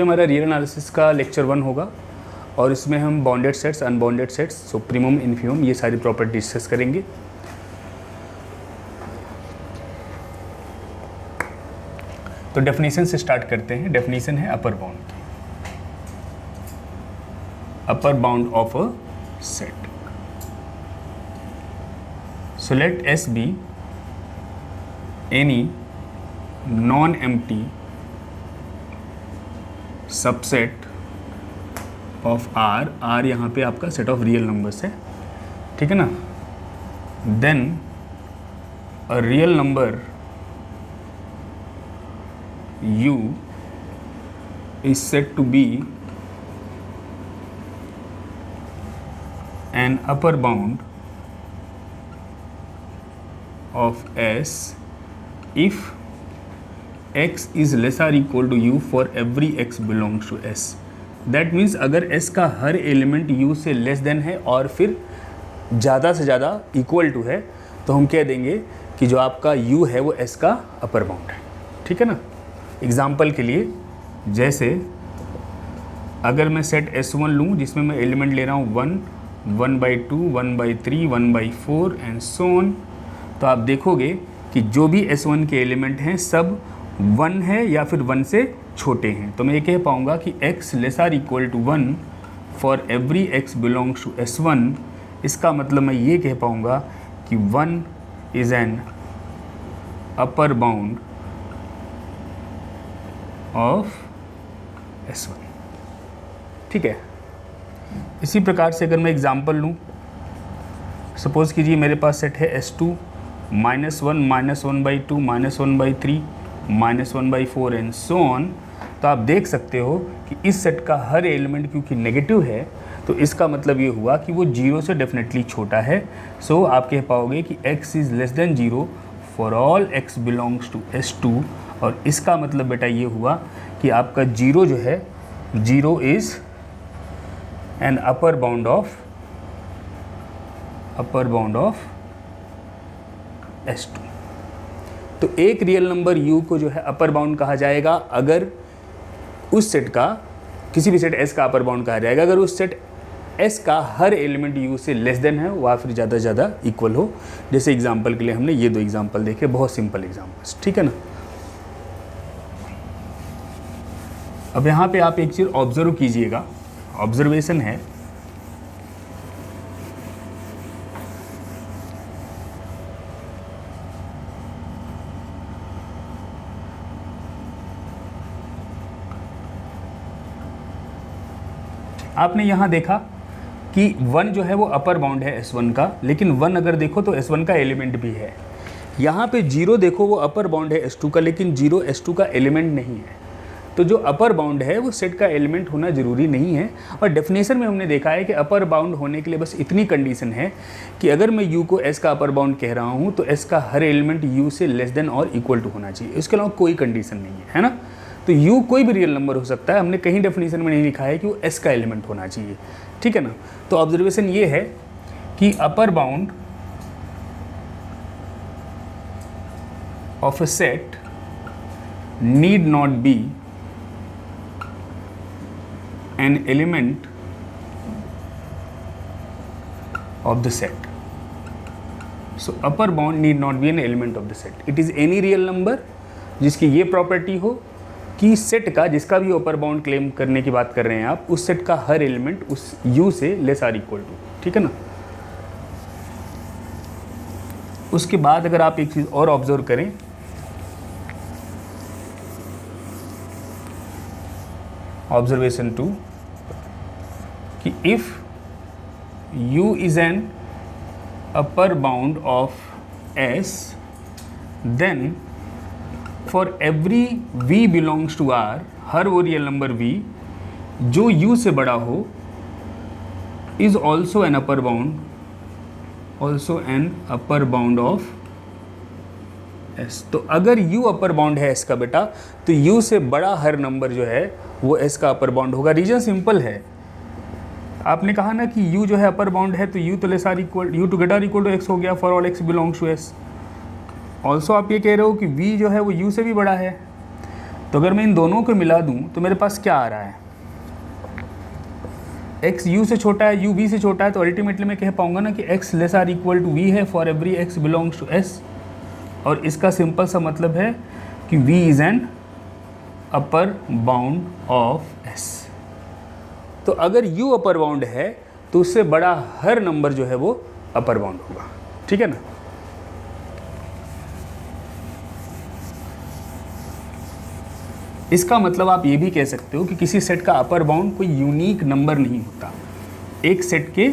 हमारा real analysis का lecture 1 होगा और इसमें हम bounded sets, unbounded sets, supremum, infimum, ये सारी प्रॉपर्टी डिस्कस करेंगे। तो डेफिनेशन से स्टार्ट करते हैं। डेफिनेशन है अपर बाउंड की, अपर bound of a set. So let S be any non-empty subset of R, R यहाँ पे आपका सेट ऑफ रियल नंबर्स है, ठीक है ना। Then a real number U is said to be an upper bound of S if x is less or equal to U for every x belongs to S। That means अगर S का हर element U से less than है और फिर ज़्यादा से ज़्यादा equal to है, तो हम कह देंगे कि जो आपका U है वो S का अपर बाउंड है, ठीक है ना। एग्जाम्पल के लिए, जैसे अगर मैं सेट S1 लूँ जिसमें मैं एलिमेंट ले रहा हूँ 1, 1/2, 1/3, 1/4 एंड सो ऑन, तो आप देखोगे कि जो भी S1 के एलिमेंट हैं सब 1 है या फिर 1 से छोटे हैं। तो मैं ये कह पाऊँगा कि x less or equal to 1 for every x belongs to S1। इसका मतलब मैं ये कह पाऊँगा कि 1 is an upper bound of S1, ठीक है। इसी प्रकार से अगर मैं एग्जांपल लूँ, सपोज़ कीजिए मेरे पास सेट है S2 -1, -1/2, -1/3, -1/4 एंड सो ऑन। तो आप देख सकते हो कि इस सेट का हर एलिमेंट क्योंकि नेगेटिव है, तो इसका मतलब ये हुआ कि वो 0 से डेफिनेटली छोटा है। सो आप कह पाओगे कि x is less than 0 for all x belongs to S2। और इसका मतलब बेटा ये हुआ कि आपका 0 जो है, 0 is an upper bound of S2। तो एक रियल नंबर U को जो है अपर बाउंड कहा जाएगा अगर उस सेट का, किसी भी सेट S का अपर बाउंड कहा जाएगा अगर उस सेट S का हर एलिमेंट U से लेस देन है या फिर ज़्यादा से ज़्यादा इक्वल हो। जैसे एग्जांपल के लिए हमने ये 2 एग्जांपल देखे, बहुत सिंपल एग्जांपल्स, ठीक है ना। अब यहाँ पे आप एक चीज़ ऑब्जर्व कीजिएगा, ऑब्जर्वेशन है, आपने यहाँ देखा कि 1 जो है वो अपर बाउंड है S1 का, लेकिन 1 अगर देखो तो S1 का एलिमेंट भी है। यहाँ पे 0 देखो वो अपर बाउंड है S2 का, लेकिन 0 S2 का एलिमेंट नहीं है। तो जो अपर बाउंड है वो सेट का एलिमेंट होना ज़रूरी नहीं है। और डेफिनेशन में हमने देखा है कि अपर बाउंड होने के लिए बस इतनी कंडीशन है कि अगर मैं U को S का अपर बाउंड कह रहा हूँ तो S का हर एलिमेंट U से लेस देन और इक्वल टू होना चाहिए, इसके अलावा कोई कंडीशन नहीं है ना। तो U कोई भी रियल नंबर हो सकता है, हमने कहीं डेफिनेशन में नहीं लिखा है कि वो S का एलिमेंट होना चाहिए, ठीक है ना। तो ऑब्जर्वेशन ये है कि अपर bound of a set need not be an element of the set. So upper bound need not be an element of the set. It is any real number जिसकी ये प्रॉपर्टी हो कि सेट का, जिसका भी अपर बाउंड क्लेम करने की बात कर रहे हैं आप, उस सेट का हर एलिमेंट उस U से लेस आर इक्वल टू, ठीक है ना। उसके बाद अगर आप एक चीज़ और ऑब्जर्व करें, ऑब्जर्वेशन 2, कि if U is an upper bound of S, then for every V belongs to R, हर वो रियल नंबर V जो U से बड़ा हो is also an upper bound of S। तो अगर U अपर बाउंड है S का बेटा, तो U से बड़ा हर नंबर जो है वो S का अपर बाउंड होगा। रीजन सिंपल है, आपने कहा ना कि U जो है अपर बाउंड है तो U तो less or equal, U to greater equal to X हो गया for all X belongs to S। Also आप ये कह रहे हो कि V जो है वो U से भी बड़ा है, तो अगर मैं इन दोनों को मिला दूं तो मेरे पास क्या आ रहा है, x u से छोटा है, u v से छोटा है, तो अल्टीमेटली मैं कह पाऊंगा ना कि x less or equal to v है for every x belongs to s, और इसका सिंपल सा मतलब है कि v is an upper bound of s। तो अगर u अपर बाउंड है तो उससे बड़ा हर नंबर जो है वो अपर बाउंड होगा, ठीक है ना। इसका मतलब आप ये भी कह सकते हो कि किसी सेट का अपर बाउंड कोई यूनिक नंबर नहीं होता। एक सेट के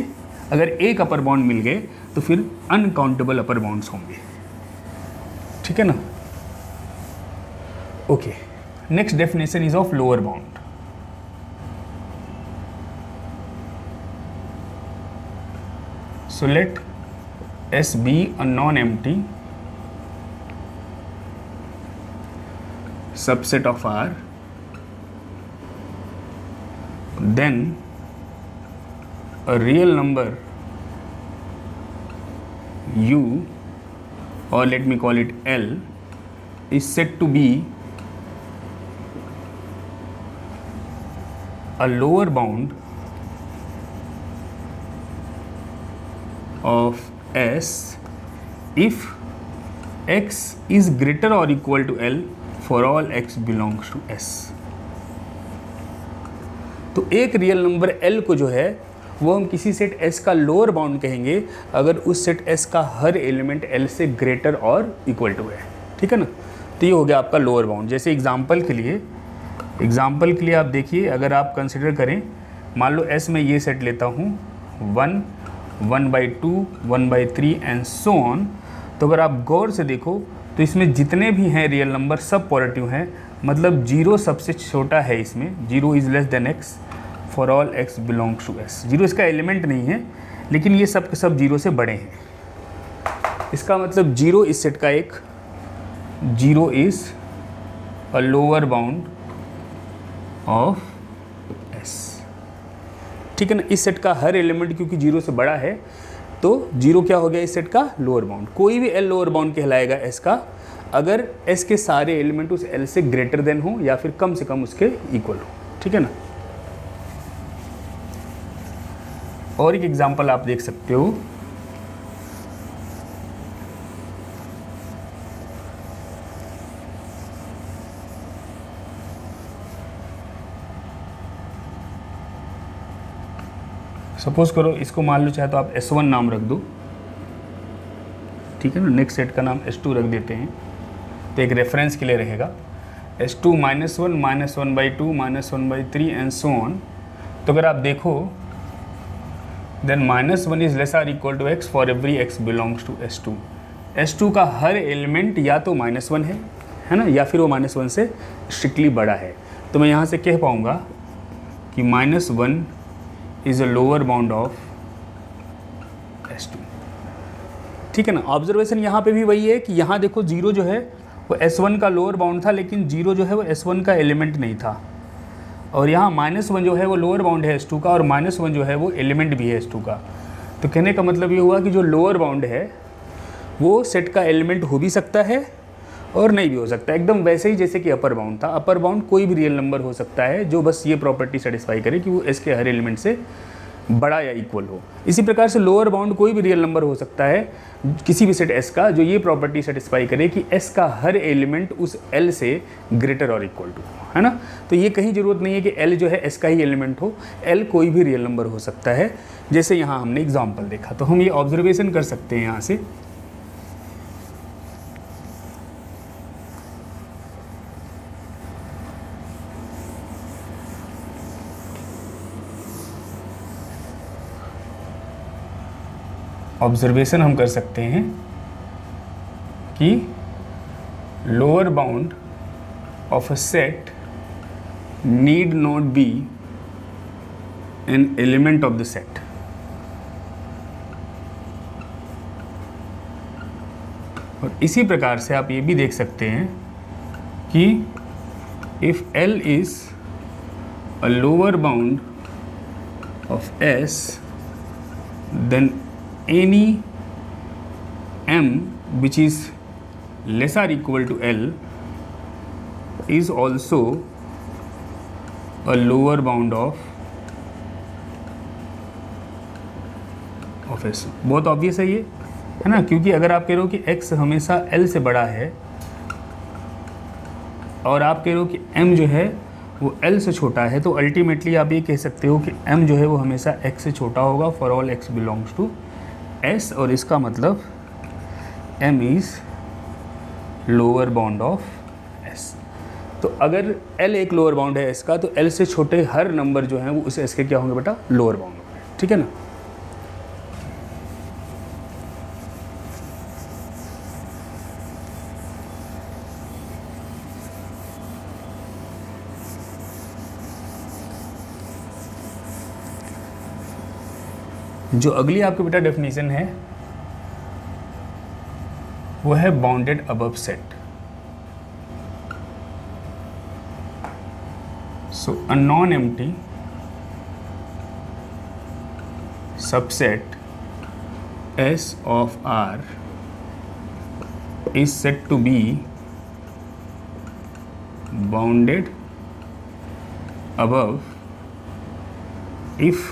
अगर एक अपर बाउंड मिल गए तो फिर अनकाउंटेबल अपर बाउंड्स होंगे, ठीक है ना। Okay, next definition is of lower bound. So let S be a non-empty subset of R, then a real number U, or let me call it L, is said to be a lower bound of S if x is greater or equal to L for all x belongs to S। तो एक real number L को जो है वो हम किसी set S का lower bound कहेंगे अगर उस सेट S का हर एलिमेंट L से ग्रेटर और इक्वल टू है, ठीक है ना। तो ये हो गया आपका लोअर बाउंड। जैसे एग्जांपल के लिए आप देखिए, अगर आप कंसिडर करें, मान लो S में ये सेट लेता हूँ 1, 1/2, 1/3 एंड सो ऑन। तो अगर आप गौर से देखो तो इसमें जितने भी हैं रियल नंबर सब पॉजिटिव हैं, मतलब 0 सबसे छोटा है इसमें, 0 is less than x for all x belongs to s। 0 इसका एलिमेंट नहीं है, लेकिन ये सब के सब 0 से बड़े हैं। इसका मतलब 0 इस सेट का एक 0 is a lower bound of s, ठीक है ना। इस सेट का हर एलिमेंट क्योंकि 0 से बड़ा है तो 0 क्या हो गया इस सेट का लोअर बाउंड। कोई भी L लोअर बाउंड कहलाएगा S का अगर S के सारे एलिमेंट उस L से ग्रेटर देन हो या फिर कम से कम उसके इक्वल हो, ठीक है ना। और एक एग्जांपल आप देख सकते हो, सपोज करो इसको मान लो चाहे तो आप S1 नाम रख दो, ठीक है ना। नेक्स्ट सेट का नाम S2 रख देते हैं तो एक रेफरेंस के लिए रहेगा। S2 -1, -1/2, -1/3 and so on. तो अगर आप देखो then -1 is less or equal to x for every x belongs to S2। S2 का हर एलिमेंट या तो -1 है ना, या फिर वो -1 से स्ट्रिक्टली बड़ा है। तो मैं यहाँ से कह पाऊँगा कि -1 is a lower bound of S2, ठीक है ना। ऑब्जर्वेशन यहाँ पे भी वही है कि यहाँ देखो 0 जो है वो S1 का लोअर बाउंड था, लेकिन 0 जो है वो S1 का एलिमेंट नहीं था, और यहाँ -1 जो है वो लोअर बाउंड है S2 का, और -1 जो है वो एलिमेंट भी है S2 का। तो कहने का मतलब ये हुआ कि जो लोअर बाउंड है वो सेट का एलिमेंट हो भी सकता है और नहीं भी हो सकता, एकदम वैसे ही जैसे कि अपर बाउंड था। अपर बाउंड कोई भी रियल नंबर हो सकता है जो बस ये प्रॉपर्टी सेटिस्फाई करे कि वो S के हर एलिमेंट से बड़ा या इक्वल हो। इसी प्रकार से लोअर बाउंड कोई भी रियल नंबर हो सकता है किसी भी सेट S का जो ये प्रॉपर्टी सेटिस्फाई करे कि S का हर एलिमेंट उस L से ग्रेटर और इक्वल टू, है ना। तो ये कहीं ज़रूरत नहीं है कि L जो है S का ही एलिमेंट हो, L कोई भी रियल नंबर हो सकता है। जैसे यहाँ हमने एग्जाम्पल देखा, तो हम ये ऑब्जर्वेशन कर सकते हैं यहाँ से ऑब्जर्वेशन हम कर सकते हैं कि lower bound of a set need not be an element of the set. और इसी प्रकार से आप ये भी देख सकते हैं कि if L is a lower bound of S then any m which is less or equal to L is also a lower bound of S। बहुत ऑब्वियस है ये, है ना, क्योंकि अगर आप कह रहे हो कि x हमेशा L से बड़ा है और आप कह रहे हो कि m जो है वो L से छोटा है, तो अल्टीमेटली आप ये कह सकते हो कि m जो है वो हमेशा x से छोटा होगा for all x belongs to S, और इसका मतलब m is lower bound of S। तो अगर L एक लोअर बाउंड है S का, तो L से छोटे हर नंबर जो हैं वो उस S के क्या होंगे बेटा, लोअर बाउंड होंगे, ठीक है ना। जो अगली आपके बेटा डेफिनेशन है वो है bounded above set. So a non empty subset S of R is said to be bounded above if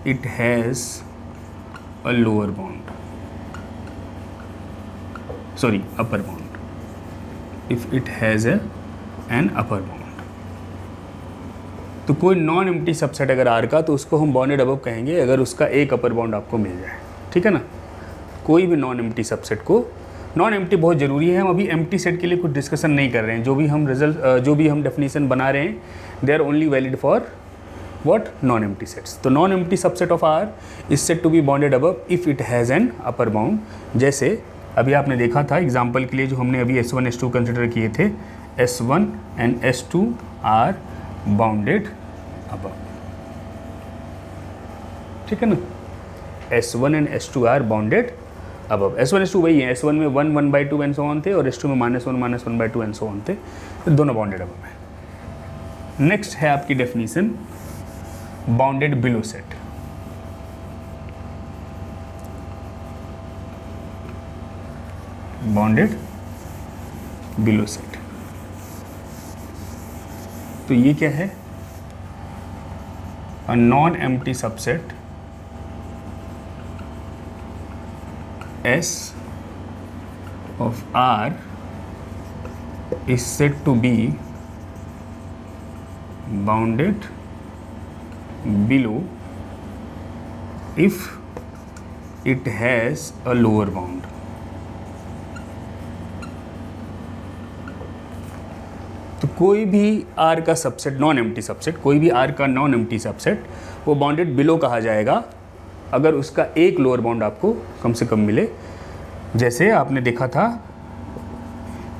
it has a lower bound, sorry, upper bound, if it has an upper bound। तो कोई non empty subset अगर R का, तो उसको हम bounded above कहेंगे अगर उसका एक अपर बाउंड आपको मिल जाए, ठीक है ना। कोई भी नॉन एम्प्टी सबसेट को, नॉन एम्प्टी बहुत ज़रूरी है, हम अभी एम्प्टी सेट के लिए कुछ डिस्कशन नहीं कर रहे हैं, जो भी हम डेफिनेशन बना रहे हैं they are only valid for what non-empty sets। तो non-empty subset of R is said to be bounded above if it has an upper bound। जैसे अभी आपने देखा था एग्जाम्पल के लिए जो हमने अभी S1 S2 कंसिडर किए थे, S1 and S2 are bounded above, ठीक है ना। S1 and S2 are bounded above। S1 S2 वही है, S1 में 1 1/2 एंड सो ऑन थे और S2 में -1 1/2 एंड सो ऑन थे, तो दोनों बाउंडेड अबव है। नेक्स्ट है आपकी definition bounded below set. Bounded below set, तो ये क्या है, a non empty subset S of R is said to be bounded below if it has a lower bound। तो कोई भी R का सबसेट नॉन एम्प्टी सबसेट, कोई भी R का नॉन एम्प्टी सबसेट वो बाउंडेड बिलो कहा जाएगा अगर उसका एक लोअर बाउंड आपको कम से कम मिले। जैसे आपने देखा था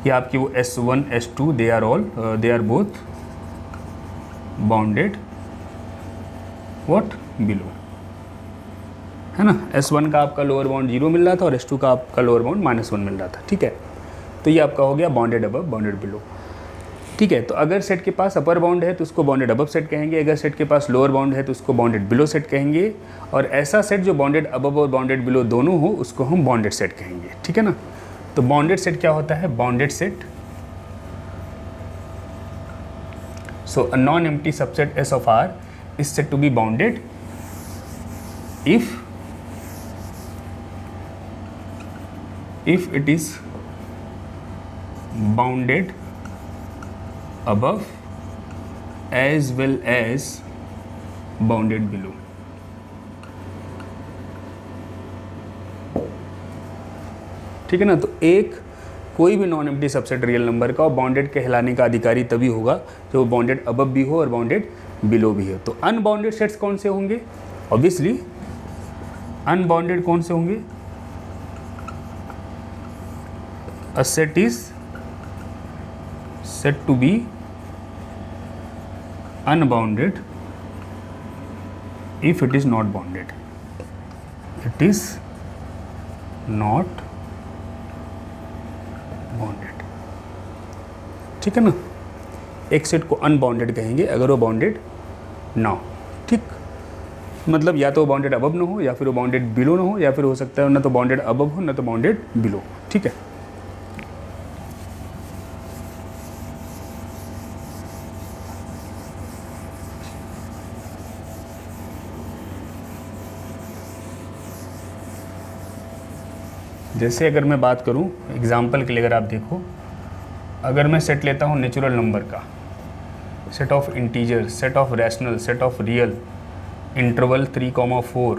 कि आपकी वो S1 S2 they are both bounded what below, है ना। S1 का आपका लोअर बाउंड 0 मिल रहा था और S2 का आपका लोअर बाउंड -1 मिल रहा था, ठीक है। तो ये आपका हो गया बाउंडेड अबव बाउंडेड बिलो, ठीक है। तो अगर सेट के पास अपर बाउंड है तो उसको बाउंडेड अबव सेट कहेंगे, अगर सेट के पास लोअर बाउंड है तो उसको बाउंडेड बिलो सेट कहेंगे, और ऐसा सेट जो बाउंडेड अबव और बाउंडेड बिलो दोनों हो उसको हम बाउंडेड सेट कहेंगे, ठीक है ना। तो बाउंडेड सेट क्या होता है, bounded set, so a non empty subset S of R is said to be bounded if it is bounded above as well as bounded below। ठीक है ना। तो एक कोई भी non empty subset real number का बाउंडेड कहलाने का अधिकारी तभी होगा जो बाउंडेड अबव भी हो और बाउंडेड बिलो भी है। तो अनबाउंडेड सेट्स कौन से होंगे, ऑब्वियसली अनबाउंडेड कौन से होंगे, a set is set to be unbounded if it is not bounded, it is not bounded। ठीक है ना। एक सेट को अनबाउंडेड कहेंगे अगर वो बाउंडेड ना हो, ठीक, मतलब या तो बाउंडेड अबव ना हो या फिर वो बाउंडेड बिलो ना हो, या फिर हो सकता है ना तो बाउंडेड अबव हो ना तो बाउंडेड बिलो, ठीक है। जैसे अगर मैं बात करूं एग्जांपल के लिए, अगर आप देखो, अगर मैं सेट लेता हूं नेचुरल नंबर का, set of integer, set of rational, set of real, interval 3,4,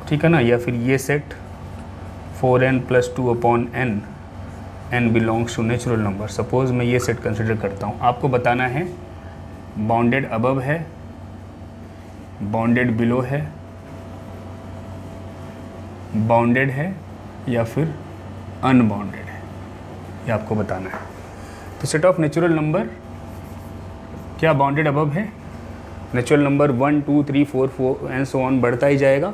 ठीक है ना, या फिर ये set 4n+2/n, n belongs to natural number. Suppose मैं ये सेट कंसिडर करता हूँ, आपको बताना है बाउंडेड अबव है, बाउंडेड बिलो है, बाउंडेड है या फिर अनबाउंडेड है, ये आपको बताना है। तो सेट ऑफ नेचुरल नंबर क्या बाउंडेड अबव है? Natural number 1 2 3 4 4 and so on बढ़ता ही जाएगा,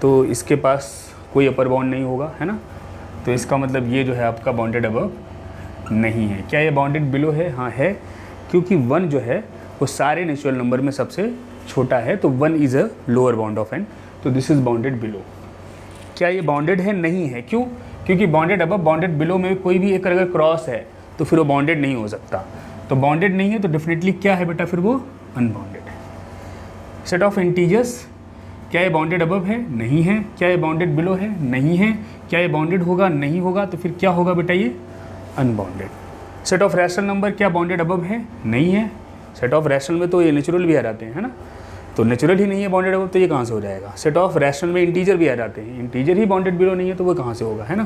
तो इसके पास कोई अपर बाउंड नहीं होगा, है ना। तो इसका मतलब ये जो है आपका बाउंडेड अबव नहीं है। क्या ये बाउंडेड बिलो है? हाँ है, क्योंकि 1 जो है वो सारे नेचुरल नंबर में सबसे छोटा है, तो 1 is a lower bound of n, तो दिस इज़ बाउंडेड बिलो। क्या ये बाउंडेड है? नहीं है। क्यों? क्योंकि बाउंडेड अबव बाउंडेड बिलो में कोई भी एक अगर क्रॉस है तो फिर वो बाउंडेड नहीं हो सकता। तो बाउंडेड नहीं है तो डेफिनेटली क्या है बेटा, फिर वो अनबाउंडेड है। सेट ऑफ इंटीजर्स, क्या ये बाउंडेड अबव है? नहीं है। क्या ये बाउंडेड बिलो है? नहीं है। क्या ये बाउंडेड होगा? नहीं होगा। तो फिर क्या होगा बेटा, ये unbounded. Set of rational number, क्या बाउंडेड अबव है? नहीं है। सेट ऑफ रैशनल में तो ये नेचुरल भी आ जाते हैं, है ना, तो नेचुरल ही नहीं है बाउंडेड अबव, तो ये कहाँ से हो जाएगा। सेट ऑफ रैशनल में इंटीजर भी आ जाते हैं, इंटीजर ही बाउंडेड बिलो नहीं है, तो वो कहाँ से होगा, है ना।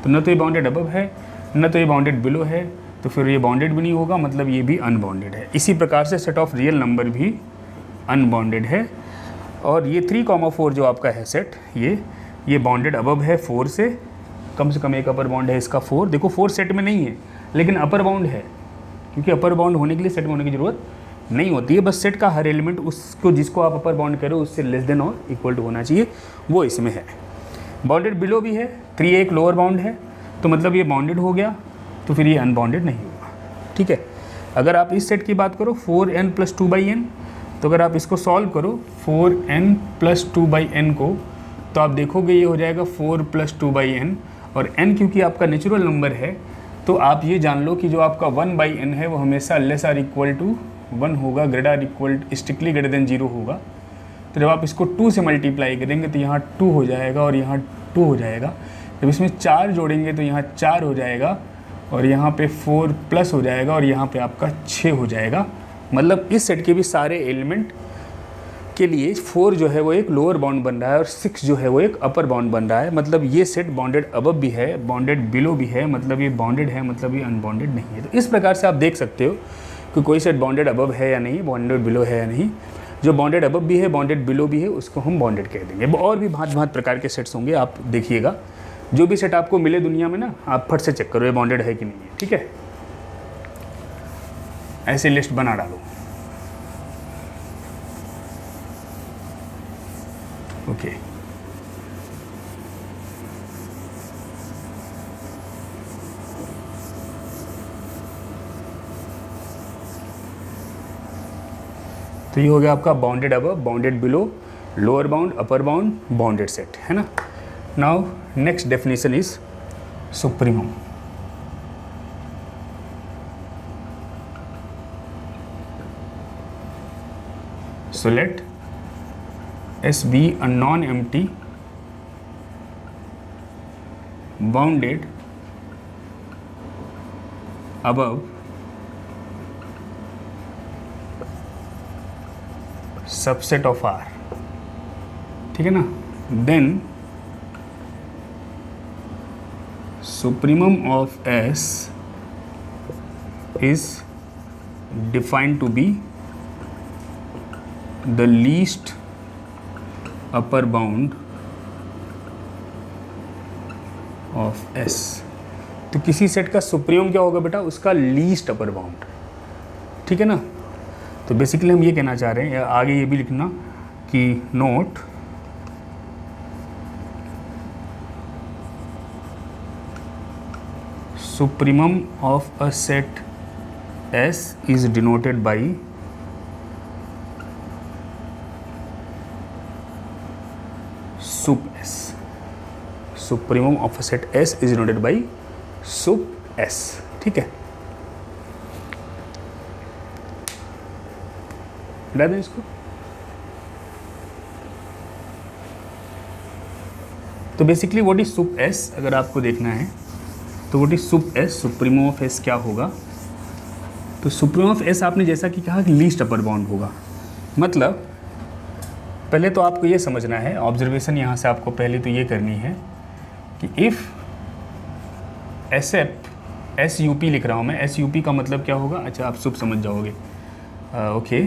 तो न तो ये बाउंडेड अबव है, न तो ये बाउंडेड बिलो है, तो फिर ये बाउंडेड भी नहीं होगा, मतलब ये भी अनबाउंडेड है। इसी प्रकार से सेट ऑफ रियल नंबर भी अनबाउंडेड है। और ये 3,4 जो आपका है सेट, ये बाउंडेड अबव है 4 से कम एक अपर बाउंड है इसका 4। देखो 4 सेट में नहीं है लेकिन अपर बाउंड है, क्योंकि अपर बाउंड होने के लिए सेट में होने की ज़रूरत नहीं होती है। बस सेट का हर एलिमेंट उसको जिसको आप अपर बाउंड करो उससे लेस देन और इक्वल टू होना चाहिए, वो इसमें है। बाउंडेड बिलो भी है, 3 एक लोअर बाउंड है, तो मतलब ये बाउंडेड हो गया, तो फिर ये अनबाउंडेड नहीं होगा, ठीक है। अगर आप इस सेट की बात करो 4n+2/n, तो अगर आप इसको सॉल्व करो 4n+2/n को, तो आप देखोगे ये हो जाएगा 4+2/n, और n क्योंकि आपका नेचुरल नंबर है, तो आप ये जान लो कि जो आपका 1/n है वो हमेशा लेस आर इक्वल टू 1 होगा, greater or equal strictly greater than 0 होगा। तो जब आप इसको 2 से मल्टीप्लाई करेंगे तो यहाँ 2 हो जाएगा और यहाँ 2 हो जाएगा। जब इसमें 4 जोड़ेंगे तो यहाँ 4 हो जाएगा, और यहाँ पे 4 प्लस हो जाएगा, और यहाँ पे आपका 6 हो जाएगा। मतलब इस सेट के भी सारे एलिमेंट के लिए 4 जो है वो एक लोअर बाउंड बन रहा है और 6 जो है वो एक अपर बाउंड बन रहा है। मतलब ये सेट बाउंडेड अबव भी है, बाउंडेड बिलो भी है, मतलब ये बाउंडेड है, मतलब ये अनबाउंडेड नहीं है। तो इस प्रकार से आप देख सकते हो कि कोई सेट बाउंडेड अबव है या नहीं, बाउंडेड बिलो है या नहीं। जो बाउंडेड अबव भी है, बाउंडेड बिलो भी है, उसको हम बाउंडेड कह देंगे। और भी भांत भांत प्रकार के सेट्स होंगे, आप देखिएगा। जो भी सेट आपको मिले दुनिया में ना, आप फट से चेक करो ये बाउंडेड है कि नहीं है, ठीक है। ऐसे लिस्ट बना डालो। ओके तो ये हो गया आपका bounded above, bounded below, lower bound, upper bound, bounded set, है ना। Now next definition is supremum. So let S be a non-empty bounded above subset of R, ठीक है ना। Then supremum of S is defined to be the least upper bound of S। तो किसी set का supremum क्या होगा बेटा, उसका लीस्ट अपर बाउंड, ठीक है ना। तो बेसिकली हम ये कहना चाह रहे हैं, आगे ये भी लिखना कि note supremum of a set S is denoted by sup S। Supremum of a set S is denoted by sup S, ठीक है। हटा दें इसको। तो basically what is soup S, अगर आपको देखना है तो what is soup S, supremum of S क्या होगा। तो सुप्रीमम ऑफ एस आपने जैसा कि कहा कि लीस्ट अपर बाउंड होगा। मतलब पहले तो आपको ये समझना है, ऑब्जर्वेशन यहाँ से आपको पहले तो ये करनी है कि इफ़ एस यू पी लिख रहा हूँ मैं, एस यू पी का मतलब क्या होगा, अच्छा आप सुप समझ जाओगे। Okay,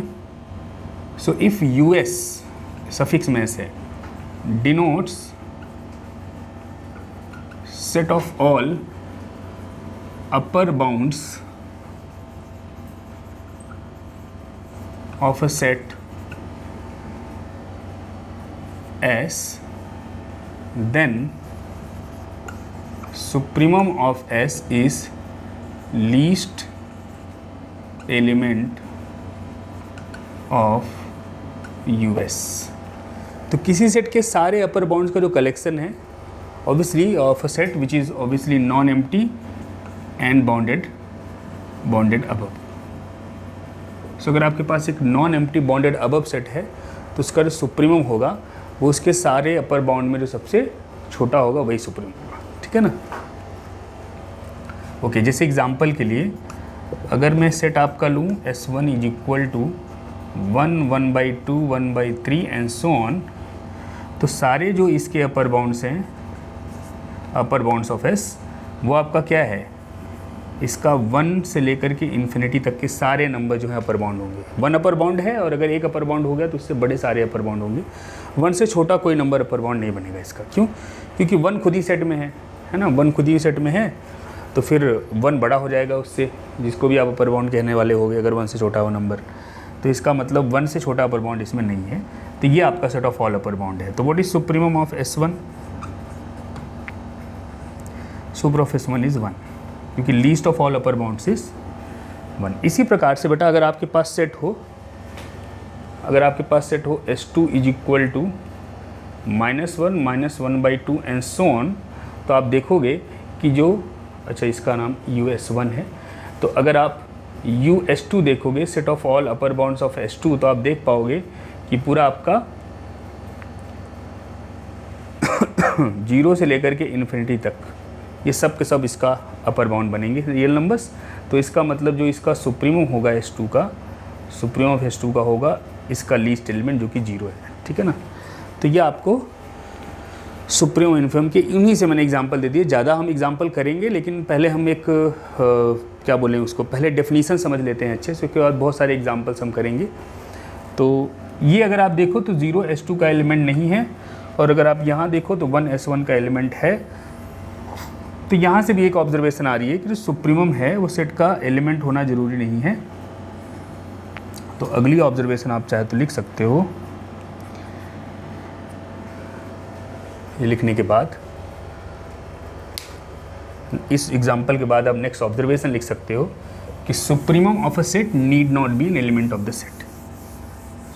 so if U S suffix में एस है, denotes set of all upper bounds of a set S, then supremum of S is least element of US। तो किसी सेट के सारे अपर बाउंड्स का जो कलेक्शन है obviously of a set which is obviously non-empty and bounded above। so अगर आपके पास एक non-empty bounded above set है तो उसका जो सुप्रीमम होगा वो उसके सारे अपर बाउंड में जो सबसे छोटा होगा वही सुप्रीमम होगा, ठीक है ना। ओके, जैसे एग्जांपल के लिए अगर मैं सेट आपका लूँ S1 is equal to 1, 1/2, 1/3 and so on, तो सारे जो इसके अपर बाउंड्स हैं, अपर बाउंड्स ऑफ एस, वो आपका क्या है, इसका 1 से लेकर के इन्फिनिटी तक के सारे नंबर जो है अपर बाउंड होंगे। 1 अपर बाउंड है और अगर एक अपर बाउंड हो गया तो उससे बड़े सारे अपर बाउंड होंगे। 1 से छोटा कोई नंबर अपर बाउंड नहीं बनेगा इसका। क्यों? क्योंकि 1 खुद ही सेट में है ना, 1 खुद ही सेट में है तो फिर 1 बड़ा हो जाएगा उससे, जिसको भी आप अपर बाउंड कहने वाले होगे अगर 1 से छोटा हो नंबर, तो इसका मतलब 1 से छोटा अपर बाउंड इसमें नहीं है। तो ये आपका set of all upper bound है। तो what is supremum of S1? Super of S1 is 1, क्योंकि least of all upper bounds is 1। इसी प्रकार से बेटा अगर आपके पास सेट हो, S2 is equal to -1, -1/2 and so on, तो आप देखोगे कि जो, अच्छा इसका नाम US1 है, तो अगर आप US2 देखोगे, set of all upper bounds of S2, तो आप देख पाओगे कि पूरा आपका 0 से लेकर के इन्फिनिटी तक ये सब के सब इसका अपर बाउंड बनेंगे रियल नंबर्स। तो इसका मतलब जो इसका सुप्रीमम होगा S2 का, सुप्रीमम ऑफ S2 का होगा इसका लीस्ट एलिमेंट जो कि 0 है, ठीक है ना। तो ये आपको सुप्रीमम इन्फिमम के इन्हीं से मैंने एग्जांपल दे दिए। ज़्यादा हम एग्जांपल करेंगे, लेकिन पहले हम एक क्या बोलें उसको, पहले डेफिनीशन समझ लेते हैं अच्छे से, उसके बाद बहुत सारे एग्जांपल्स हम करेंगे। तो ये अगर आप देखो तो 0 S2 का एलिमेंट नहीं है, और अगर आप यहाँ देखो तो 1 S1 का एलिमेंट है। तो यहाँ से भी एक ऑब्जर्वेशन आ रही है कि जो सुप्रीमम है वो सेट का एलिमेंट होना ज़रूरी नहीं है। तो अगली ऑब्जर्वेशन आप चाहे तो लिख सकते हो, ये लिखने के बाद, इस एग्जाम्पल के बाद आप नेक्स्ट ऑब्जर्वेशन लिख सकते हो कि supremum of a set need not be an element of the set.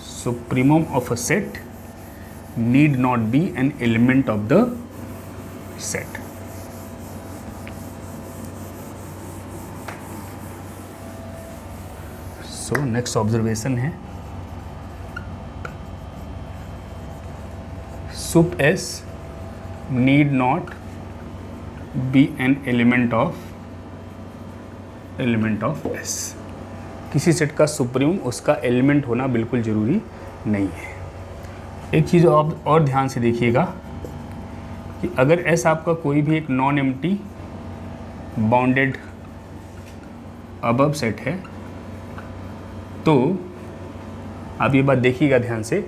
Supremum of a set need not be an element of the set. So next observation है, सुप S need not be an element of S। किसी set का supremum उसका element होना बिल्कुल ज़रूरी नहीं है। एक चीज़ और ध्यान से देखिएगा कि अगर S आपका कोई भी एक non empty bounded above set है, तो आप ये बात देखिएगा ध्यान से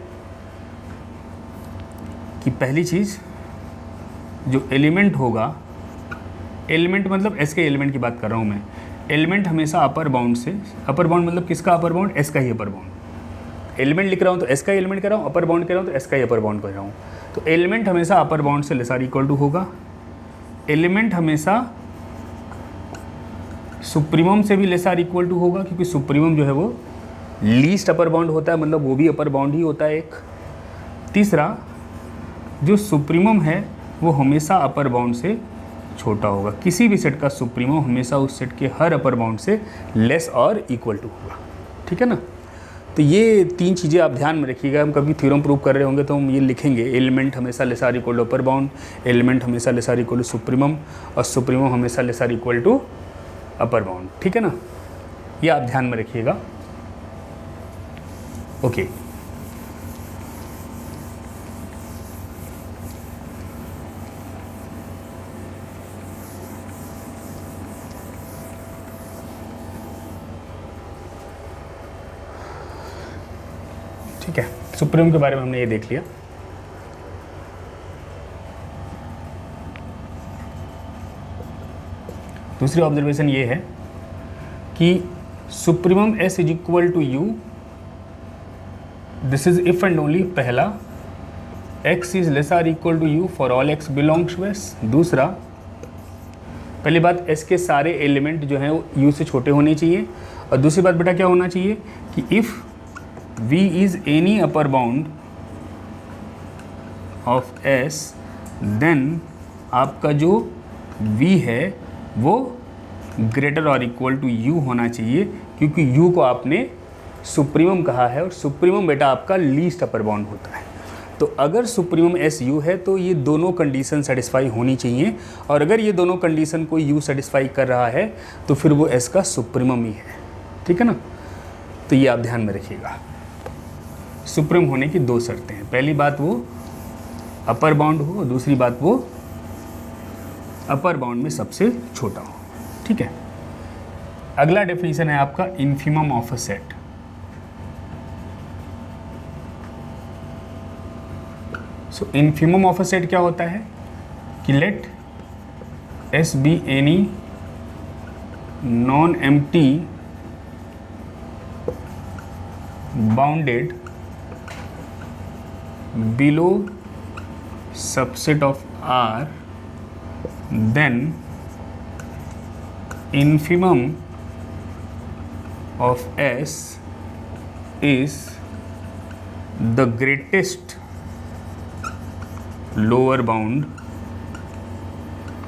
कि पहली चीज़ जो एलिमेंट होगा, एलिमेंट मतलब S के एलिमेंट की बात कर रहा हूँ मैं, एलिमेंट हमेशा अपर बाउंड से, अपर बाउंड मतलब किसका अपर बाउंड, S का ही अपर बाउंड। एलिमेंट लिख रहा हूँ तो S का ही एलिमेंट कर रहा हूँ, अपर बाउंड कर रहा हूँ तो S का ही अपर बाउंड कर रहा हूँ। तो एलिमेंट हमेशा अपर बाउंड से लेस आर इक्वल टू होगा। एलिमेंट हमेशा सुप्रीमम से भी लेस आर इक्वल टू होगा, क्योंकि सुप्रीमम जो है वो लीस्ट अपर बाउंड होता है, मतलब वो भी अपर बाउंड ही होता है एक। तीसरा, जो सुप्रीमम है वो हमेशा अपर बाउंड से छोटा होगा। किसी भी सेट का सुप्रीमम हमेशा उस सेट के हर अपर बाउंड से लेस और इक्वल टू होगा, ठीक है ना। तो ये 3 चीज़ें आप ध्यान में रखिएगा। हम कभी थ्योरम प्रूव कर रहे होंगे तो हम ये लिखेंगे, एलिमेंट हमेशा less or equal to upper bound, element हमेशा less or equal to supremum, और सुप्रीमम हमेशा less or equal to upper bound. ठीक है ना, ये आप ध्यान में रखिएगा। ओके, ठीक है, सुप्रीम के बारे में हमने ये देख लिया। दूसरी ऑब्जर्वेशन ये है कि supremum S is equal to U, this is if and only पहला, x is less or equal to U for all x belongs to S. दूसरा, पहली बात एस के सारे एलिमेंट जो हैं वो यू से छोटे होने चाहिए, और दूसरी बात बेटा क्या होना चाहिए कि if V is any upper bound of S, then आपका जो V है वो ग्रेटर और इक्वल टू U होना चाहिए, क्योंकि U को आपने सुप्रीमम कहा है, और सुप्रीमम बेटा आपका लीस्ट अपर बाउंड होता है। तो अगर सुप्रीमम S U है तो ये दोनों कंडीशन सेटिस्फाई होनी चाहिए, और अगर ये दोनों कंडीशन को U सेटिस्फाई कर रहा है तो फिर वो S का सुप्रीमम ही है। ठीक है ना, तो ये आप ध्यान में रखिएगा। सुप्रीम होने की 2 शर्तें हैं, पहली बात वो अपर बाउंड हो, और दूसरी बात वो अपर बाउंड में सबसे छोटा हो। ठीक है, अगला डेफिनेशन है आपका infimum of a set. So infimum of a set क्या होता है कि let S be any non empty bounded below subset of R, then infimum of S is the greatest lower bound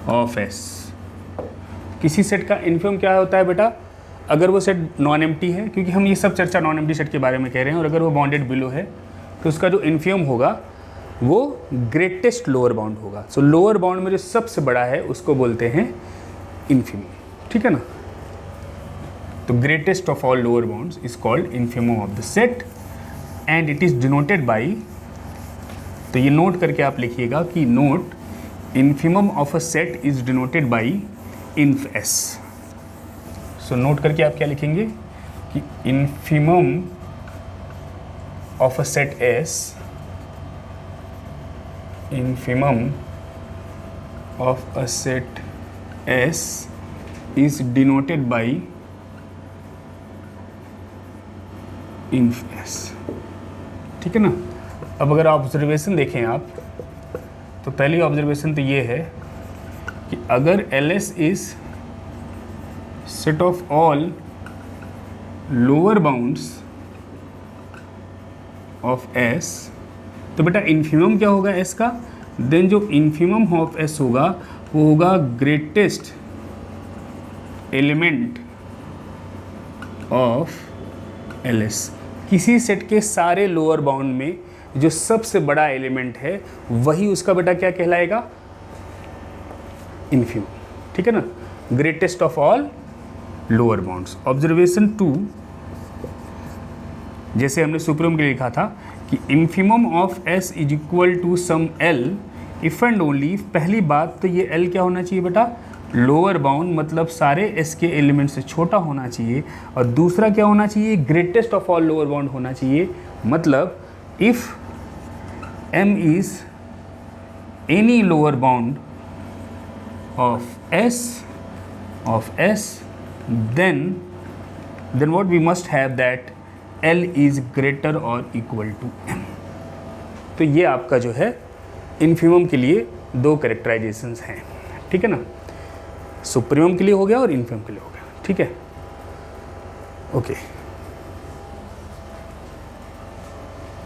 of S। किसी set का infimum क्या होता है बेटा, अगर वो सेट नॉन एम्प्टी है, क्योंकि हम ये सब चर्चा नॉन एम्प्टी सेट के बारे में कह रहे हैं, और अगर वो बाउंडेड बिलो है तो उसका जो इन्फिमम होगा वो ग्रेटेस्ट लोअर बाउंड होगा। सो लोअर बाउंड में जो सबसे बड़ा है उसको बोलते हैं इन्फिमम। ठीक है ना, तो greatest of all lower bounds is called infimum of the set, and it is denoted by, तो ये नोट करके आप लिखिएगा कि note infimum of a set is denoted by inf S. So note करके आप क्या लिखेंगे कि infimum of a set S, infimum of a set S is denoted by inf S। ठीक है ना, अब अगर ऑब्जर्वेशन देखें आप, तो पहली ऑब्जर्वेशन तो ये है कि अगर LS is set of all lower bounds of S, तो बेटा इन्फिमम क्या होगा S का, देन जो इन्फिमम ऑफ S होगा वो होगा ग्रेटेस्ट एलिमेंट ऑफ LS। किसी सेट के सारे लोअर बाउंड में जो सबसे बड़ा एलिमेंट है वही उसका बेटा क्या कहलाएगा, इन्फिमम। ठीक है ना, greatest of all lower bounds. Observation 2, जैसे हमने सुप्रीम के लिए लिखा था कि infimum of S is equal to some L if and only, पहली बात तो ये L क्या होना चाहिए बेटा, लोअर बाउंड, मतलब सारे S के एलिमेंट से छोटा होना चाहिए, और दूसरा क्या होना चाहिए, greatest of all lower bound होना चाहिए, मतलब if M is any lower bound of S then what we must have that L is greater or equal to M। तो ये आपका जो है इन्फिमम के लिए 2 कैरेक्टराइजेशंस हैं। ठीक है ना, सुप्रीमम के लिए हो गया और इन्फिमम के लिए हो गया। ठीक है, ओके।